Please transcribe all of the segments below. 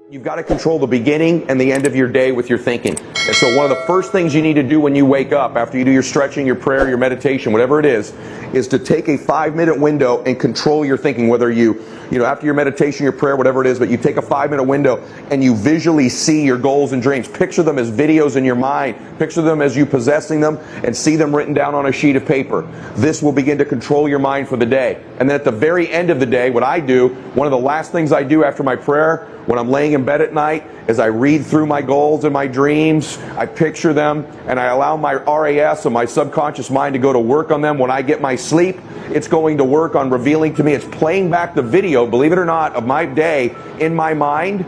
You've got to control the beginning and the end of your day with your thinking. And so one of the first things you need to do when you wake up, after you do your stretching, your prayer, your meditation, whatever it is to take a 5-minute window and control your thinking. Whether you after your meditation, your prayer, whatever it is, but you take a 5-minute window and you visually see your goals and dreams. Picture them as videos in your mind. Picture them as you possessing them and see them written down on a sheet of paper. This will begin to control your mind for the day. And then at the very end of the day, what I do, one of the last things I do after my prayer, when I'm laying in bed at night, is I read through my goals and my dreams, I picture them, and I allow my RAS, or my subconscious mind, to go to work on them. When I get my sleep, it's going to work on revealing to me, it's playing back the video, believe it or not, of my day in my mind,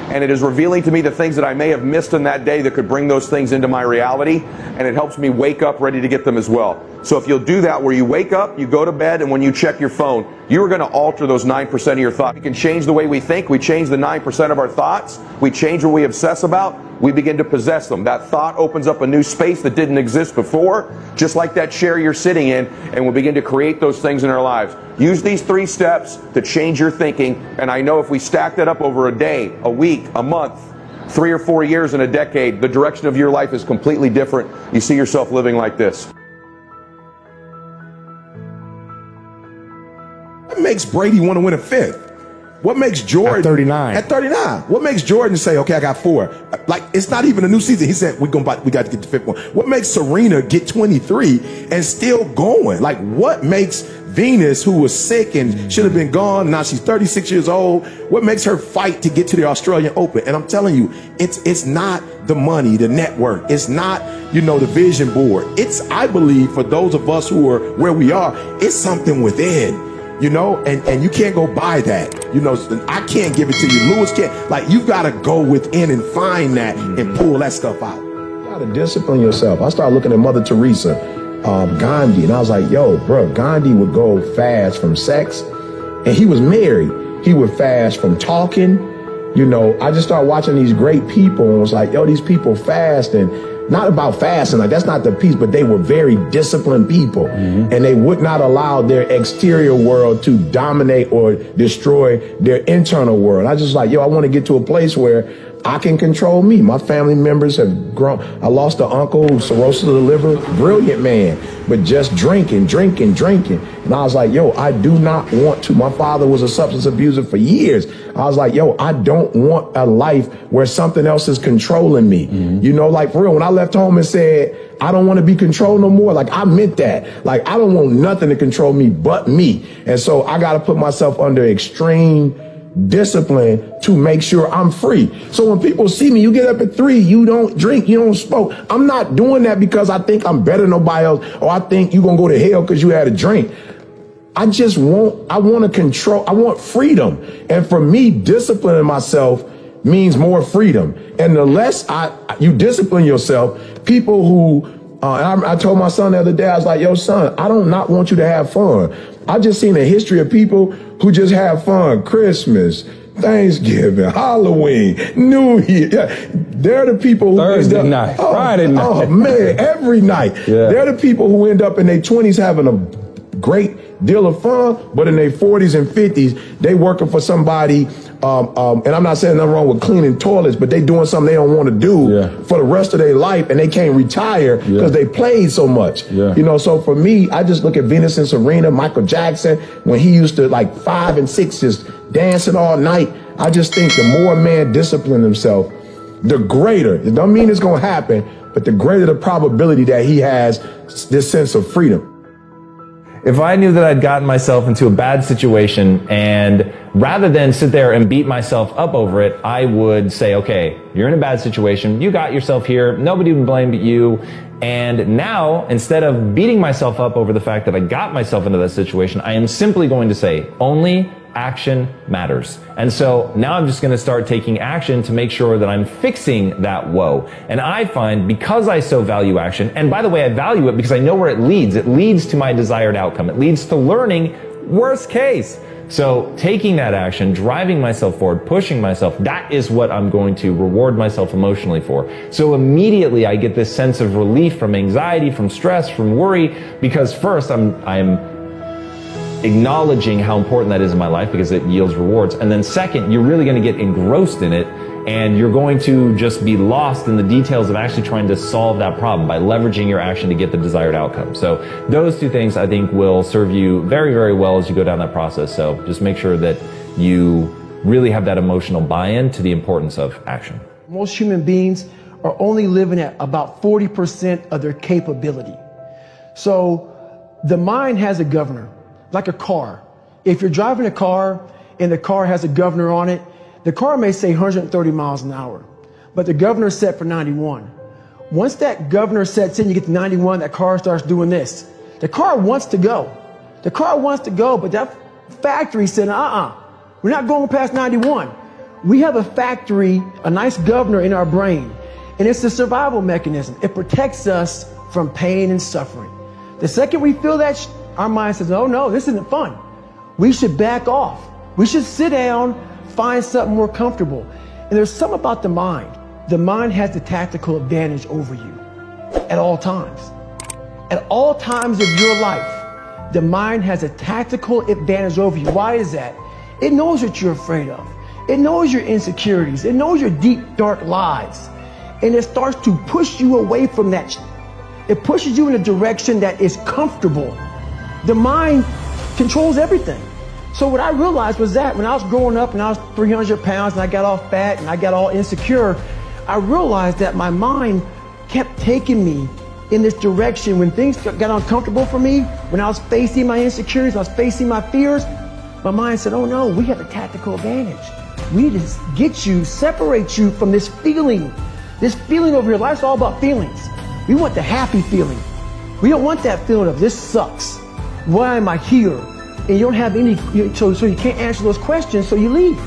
and it is revealing to me the things that I may have missed in that day that could bring those things into my reality, and it helps me wake up ready to get them as well. So if you'll do that, where you wake up, you go to bed, and when you check your phone, you're going to alter those 9% of your thoughts. We can change the way we think. We change the 9% of our thoughts. We change what we obsess about. We begin to possess them. That thought opens up a new space that didn't exist before, just like that chair you're sitting in, and we'll begin to create those things in our lives. Use these 3 steps to change your thinking, and I know if we stack that up over a day, a week, a month, 3 or 4 years, and a decade, the direction of your life is completely different. You see yourself living like this. What makes Brady want to win a 5th? What makes Jordan... At 39. At 39. What makes Jordan say, okay, I got 4? Like, it's not even a new season. He said, we got to get the 5th one. What makes Serena get 23 and still going? Like, what makes Venus, who was sick and should have been gone, now she's 36 years old, what makes her fight to get to the Australian Open? And I'm telling you, it's not the money, the network. It's not, the vision board. It's, I believe, for those of us who are where we are, it's something within. And you can't go buy that. I can't give it to you. Lewis can't. Like, you've got to go within and find that and pull that stuff out. You got to discipline yourself. I started looking at Mother Teresa, Gandhi, and I was like, yo, bro, Gandhi would go fast from sex, and he was married. He would fast from talking. I just started watching these great people and was like, yo, these people fast, and not about fasting, like that's not the piece, but they were very disciplined people, and they would not allow their exterior world to dominate or destroy their internal world. I just like, yo, I want to get to a place where I can control me. My family members have grown. I lost an uncle who cirrhosis of the liver, brilliant man, but just drinking. And I was like, yo, I do not want to. My father was a substance abuser for years. I was like, yo, I don't want a life where something else is controlling me. Like for real, when I left home and said, I don't want to be controlled no more, like I meant that. Like I don't want nothing to control me but me. And so I got to put myself under extreme discipline to make sure I'm free. So when people see me, you get up at 3, you don't drink, you don't smoke. I'm not doing that because I think I'm better than nobody else, or I think you're going to go to hell because you had a drink. I want to control, I want freedom. And for me, disciplining myself means more freedom. And the less you discipline yourself, people who, I told my son the other day, I was like, yo, son, I don't not want you to have fun. I just seen a history of people who just have fun. Christmas, Thanksgiving, Halloween, New Year. Yeah, they're the people who Thursday night, Friday night. Oh man, every night. Yeah. They're the people who end up in their 20s having a great deal of fun, but in their 40s and 50s, they working for somebody. And I'm not saying nothing wrong with cleaning toilets, but they doing something they don't want to do for the rest of their life, and they can't retire because they played so much. So for me, I just look at Venus and Serena, Michael Jackson, when he used to like 5 and 6 just dancing all night. I just think the more a man disciplines himself, the greater, it don't mean it's going to happen, but the greater the probability that he has this sense of freedom. If I knew that I'd gotten myself into a bad situation, and rather than sit there and beat myself up over it, I would say, okay, you're in a bad situation. You got yourself here. Nobody would blame but you. And now, instead of beating myself up over the fact that I got myself into that situation, I am simply going to say, only action matters. And so now I'm just going to start taking action to make sure that I'm fixing that woe. And I find, because I so value action, and by the way, I value it because I know where it leads to my desired outcome. It leads to learning worst case. So taking that action, driving myself forward, pushing myself, that is what I'm going to reward myself emotionally for. So immediately I get this sense of relief from anxiety, from stress, from worry, because first I'm acknowledging how important that is in my life because it yields rewards. And then second, you're really going to get engrossed in it, and you're going to just be lost in the details of actually trying to solve that problem by leveraging your action to get the desired outcome. So those two things I think will serve you very, very well as you go down that process. So just make sure that you really have that emotional buy-in to the importance of action. Most human beings are only living at about 40% of their capability. So the mind has a governor, like a car. If you're driving a car and the car has a governor on it, the car may say 130 miles an hour, but the governor is set for 91. Once that governor sets in, you get to 91, that car starts doing this. The car wants to go. The car wants to go, but that factory said, we're not going past 91. We have a factory, a nice governor in our brain, and it's a survival mechanism. It protects us from pain and suffering. The second we feel that, our mind says, oh no, this isn't fun. We should back off. We should sit down, find something more comfortable. And there's something about the mind. The mind has the tactical advantage over you at all times. At all times of your life, the mind has a tactical advantage over you. Why is that? It knows what you're afraid of. It knows your insecurities. It knows your deep, dark lies. And it starts to push you away from that. It pushes you in a direction that is comfortable. The mind controls everything. So what I realized was that when I was growing up and I was 300 pounds and I got all fat and I got all insecure, I realized that my mind kept taking me in this direction. When things got uncomfortable for me, when I was facing my insecurities, I was facing my fears, my mind said, oh no, we have a tactical advantage. We just get you, separate you from this feeling over here. Life's all about feelings. We want the happy feeling. We don't want that feeling of this sucks. Why am I here? And you don't have any, so you can't answer those questions, so you leave.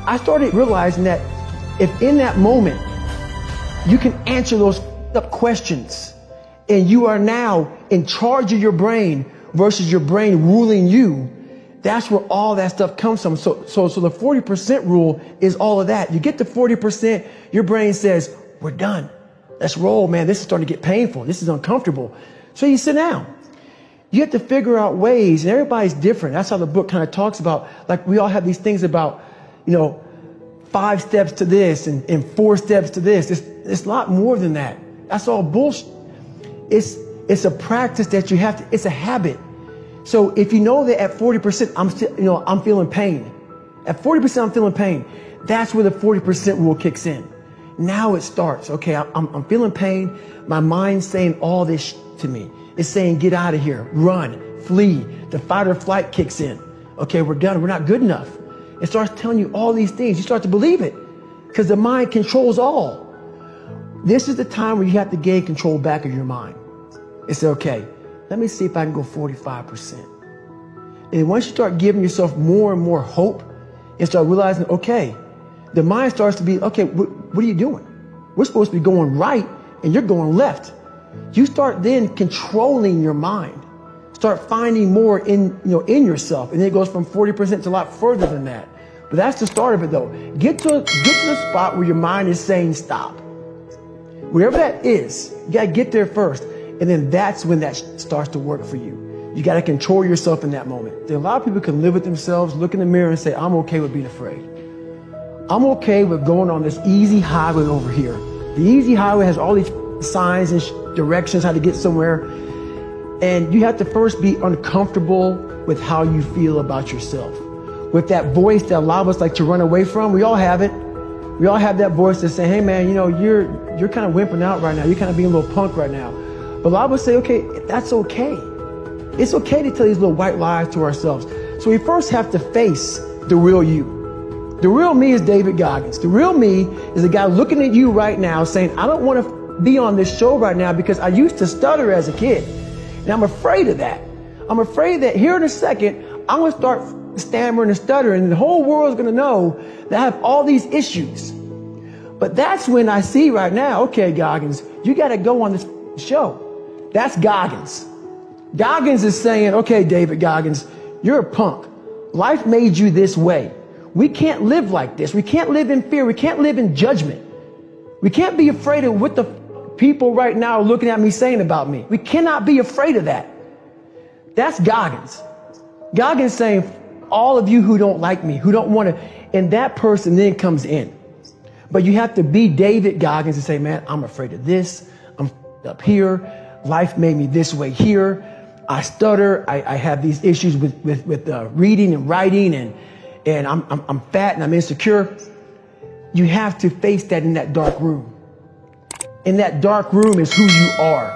I started realizing that if in that moment you can answer those up questions and you are now in charge of your brain versus your brain ruling you, that's where all that stuff comes from. So the 40% rule is all of that. You get to 40%, your brain says, we're done. Let's roll, man. This is starting to get painful. This is uncomfortable. So you sit down. You have to figure out ways, and everybody's different. That's how the book kind of talks about, like we all have these things about, 5 steps to this and 4 steps to this. It's a lot more than that. That's all bullshit. It's a practice that you have to, it's a habit. So if you know that at 40%, I'm feeling pain. At 40%, I'm feeling pain. That's where the 40% rule kicks in. Now it starts. Okay, I'm feeling pain. My mind's saying all this to me. It's saying, get out of here, run, flee. The fight or flight kicks in. Okay, we're done. We're not good enough. It starts telling you all these things. You start to believe it because the mind controls all. This is the time where you have to gain control back of your mind. It's okay. Let me see if I can go 45%. And once you start giving yourself more and more hope and start realizing, okay, the mind starts to be, okay, what are you doing? We're supposed to be going right and you're going left. You start then controlling your mind. Start finding more in yourself. And then it goes from 40% to a lot further than that. But that's the start of it though. Get to the spot where your mind is saying stop. Wherever that is, you gotta get there first. And then that's when that starts to work for you. You gotta control yourself in that moment. A lot of people can live with themselves, look in the mirror and say, I'm okay with being afraid. I'm okay with going on this easy highway over here. The easy highway has all these signs and directions how to get somewhere. And you have to first be uncomfortable with how you feel about yourself. With that voice that a lot of us like to run away from. We all have it. We all have that voice that say, hey man, you're kind of wimping out right now. You're kind of being a little punk right now. But a lot of us say, okay, that's okay. It's okay to tell these little white lies to ourselves. So we first have to face the real you. The real me is David Goggins. The real me is a guy looking at you right now saying, I don't want to be on this show right now because I used to stutter as a kid. And I'm afraid of that. I'm afraid that here in a second, I'm going to start stammering and stuttering and the whole world is going to know that I have all these issues. But that's when I see right now, okay, Goggins, you got to go on this show. That's Goggins. Goggins is saying, okay, David Goggins, you're a punk. Life made you this way. We can't live like this. We can't live in fear. We can't live in judgment. We can't be afraid of what the people right now are looking at me saying about me. We cannot be afraid of that. That's Goggins. Goggins saying, all of you who don't like me, who don't want to, and that person then comes in. But you have to be David Goggins and say, man, I'm afraid of this. I'm up here. Life made me this way here. I stutter. I have these issues with reading and writing, and I'm fat and I'm insecure. You have to face that in that dark room. In that dark room is who you are.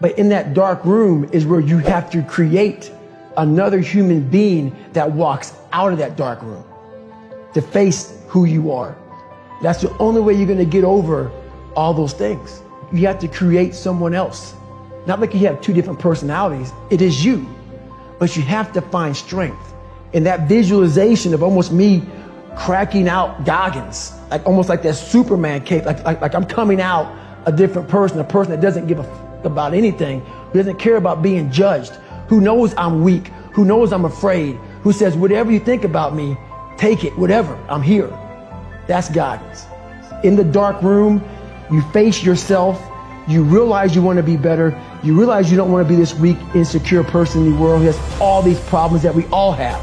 But in that dark room is where you have to create another human being that walks out of that dark room to face who you are. That's the only way you're going to get over all those things. You have to create someone else. Not like you have two different personalities. It is you. But you have to find strength. In that visualization of almost me cracking out Goggins, like almost like that Superman cape, like I'm coming out a different person, a person that doesn't give a f about anything, who doesn't care about being judged, who knows I'm weak, who knows I'm afraid, who says, whatever you think about me, take it, whatever, I'm here. That's Goggins. In the dark room, you face yourself, you realize you want to be better, you realize you don't want to be this weak, insecure person in the world who has all these problems that we all have.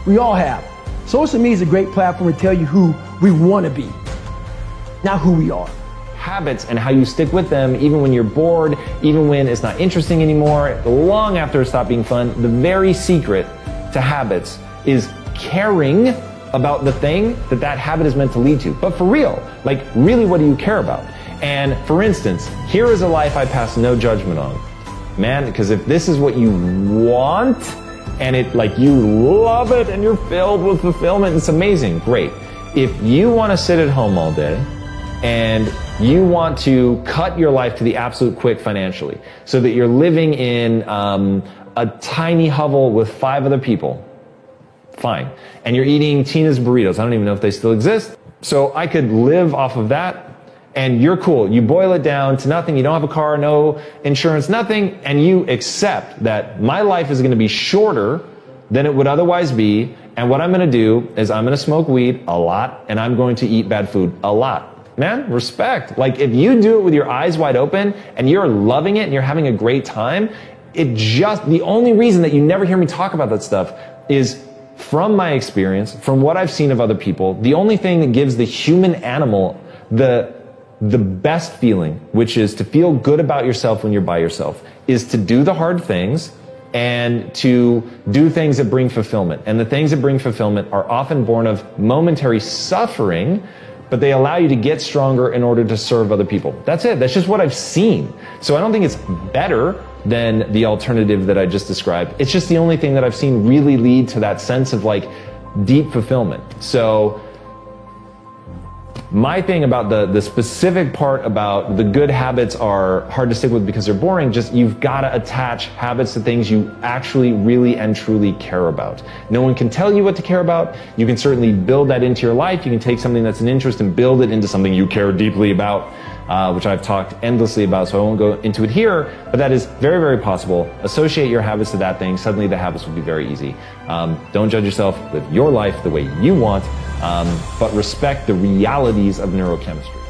We all have. Social media is a great platform to tell you who we want to be, not who we are. Habits and how you stick with them even when you're bored, even when it's not interesting anymore, long after it stopped being fun. The very secret to habits is caring about the thing that habit is meant to lead to. But for real, like really, what do you care about? And for instance, here is a life I pass no judgment on. Man, because if this is what you want and it like you love it and you're filled with fulfillment, it's amazing, great. If you want to sit at home all day and you want to cut your life to the absolute quick financially so that you're living in a tiny hovel with 5 other people, fine. And you're eating Tina's burritos. I don't even know if they still exist. So I could live off of that and you're cool. You boil it down to nothing. You don't have a car, no insurance, nothing. And you accept that my life is going to be shorter than it would otherwise be. And what I'm going to do is I'm going to smoke weed a lot and I'm going to eat bad food a lot. Man, respect. Like if you do it with your eyes wide open and you're loving it and you're having a great time, the only reason that you never hear me talk about that stuff is from my experience, from what I've seen of other people, the only thing that gives the human animal the best feeling, which is to feel good about yourself when you're by yourself, is to do the hard things and to do things that bring fulfillment. And the things that bring fulfillment are often born of momentary suffering, but they allow you to get stronger in order to serve other people. That's it. That's just what I've seen. So I don't think it's better than the alternative that I just described. It's just the only thing that I've seen really lead to that sense of like deep fulfillment. So my thing about the specific part about the good habits are hard to stick with because they're boring, just you've got to attach habits to things you actually really and truly care about. No one can tell you what to care about. You can certainly build that into your life. You can take something that's an interest and build it into something you care deeply about, which I've talked endlessly about, so I won't go into it here, but that is very, very possible. Associate your habits to that thing. Suddenly the habits will be very easy. Don't judge yourself. Live your life the way you want. But respect the realities of neurochemistry.